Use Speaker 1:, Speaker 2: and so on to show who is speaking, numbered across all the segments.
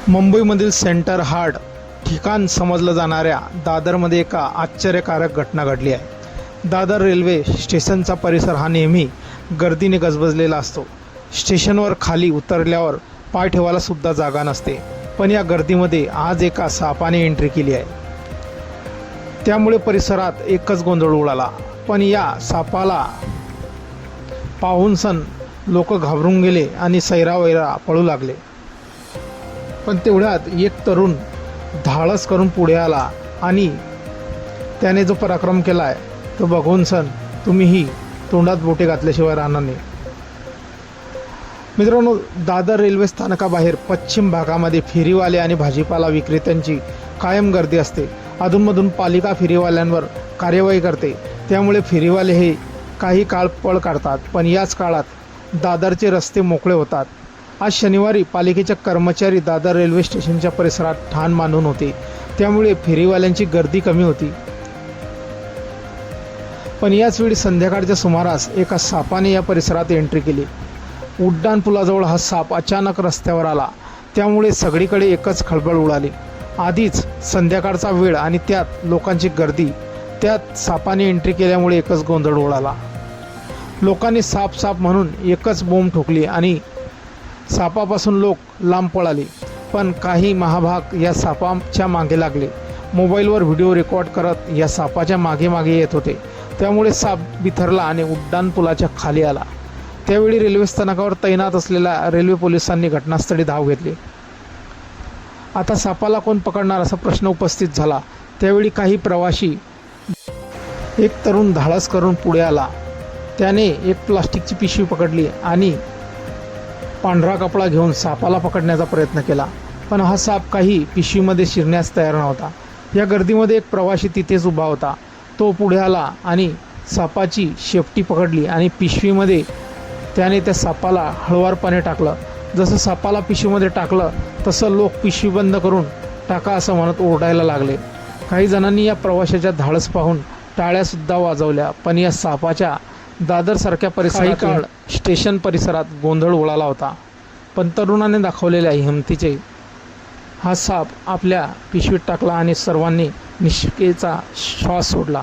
Speaker 1: मुंबईमधील centre heart ठिकाण समजलं जाणाऱ्या दादरमध्ये एका आश्चर्यकारक घटना घडली आहे। दादर रेल्वे स्टेशनचा परिसर हा नेहमी गर्दीने गजबजलेला असतो। स्टेशनवर खाली उतरल्यावर पाय ठेवायला सुद्धा जागा नसते, पण या गर्दीमध्ये आज एका सापाने एंट्री केली आहे। त्यामुळे परिसरात एकच गोंधळ उडाला। पण या सापाला पाहून लोक घाबरून गेले आणि सैरावैरा पळू लागले। पण तेवढ्यात एक तरुण धाडस करून पुढे आला आणि त्याने जो पराक्रम केलाय तो बघून तुम्हीही तोंडात बोटे घातल्याशिवाय राहणार नाही। मित्रांनो, दादर रेल्वे स्थानकाबाहेर पश्चिम भागामध्ये फेरीवाले आणि भाजीपाला विक्रेत्यांची कायम गर्दी असते। अधूनमधून पालिका फेरीवाल्यांवर कार्यवाही करते, त्यामुळे फेरीवाले हे काही काळ पळ काढतात। पण याच काळात दादरचे रस्ते मोकळे होतात। आज शनिवारी पालिकेचे कर्मचारी दादर रेल्वे स्टेशनच्या परिसरात ठाण मांडून होते, त्यामुळे फेरीवाल्यांची गर्दी कमी होती। पण याच वेळी संध्याकाळच्या सुमारास एका सापाने या परिसरात एंट्री केली। उड्डाण पुलाजवळ हा साप अचानक रस्त्यावर आला, त्यामुळे सगळीकडे एकच खळबळ उडाली। आधीच संध्याकाळचा वेळ आणि त्यात लोकांची गर्दी, त्यात सापाने एंट्री केल्यामुळे एकच गोंधळ उडाला। लोकांनी साप साप म्हणून एकच बोंब ठोकली आणि सापापासून लोक लांब पळाले। पण काही महाभाग या सापाच्या मागे लागले, मोबाईलवर व्हिडिओ रेकॉर्ड करत या सापाच्या मागे मागे येत होते। त्यामुळे साप बिथरला आणि उड्डाण पुलाच्या खाली आला। त्यावेळी रेल्वे स्थानकावर तैनात असलेल्या रेल्वे पोलिसांनी घटनास्थळी धाव घेतली। आता सापाला कोण पकडणार असा प्रश्न उपस्थित झाला। त्यावेळी काही प्रवासी, एक तरुण धाडस करून पुढे आला। त्याने एक प्लास्टिकची पिशवी पकडली आणि पांढरा कपडा घेऊन सापाला पकडण्याचा प्रयत्न केला, पण हा साप काही पिशवीमध्ये शिरण्यास तयार नव्हता। या गर्दीमध्ये एक प्रवासी तिथेच उभा होता। तो पुढे आला आणि सापाची शेपटी पकडली आणि पिशवीमध्ये त्याने त्या सापाला हळुवारपणे टाकलं। जसं सापाला पिशवीमध्ये टाकलं तसं लोक पिशवी बंद करून टाका असं म्हणत ओरडायला लागले। काही जणांनी या प्रवाशाच्या धाडस पाहून टाळ्यासुद्धा वाजवल्या। पण या सापाच्या दादरसारख्या परिसरात काळ स्टेशन परिसरात गोंधळ उडाला होता। पण तरुणाने दाखवलेल्या हिमतीचे हा साप आपल्या पिशवीत टाकला आणि सर्वांनी निष्ठेचा श्वास सोडला।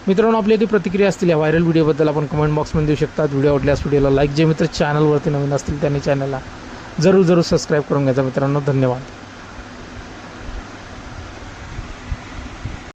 Speaker 1: मित्रांनो, आपली काही प्रतिक्रिया असतील या व्हायरल व्हिडिओबद्दल आपण कमेंट बॉक्समध्ये देऊ शकता। व्हिडिओ आवडल्यास व्हिडिओला लाईक, जे मित्र चॅनलवरती नवीन असतील त्यांनी चॅनलला जरूर सबस्क्राईब करून घ्यायचा। मित्रांनो, धन्यवाद।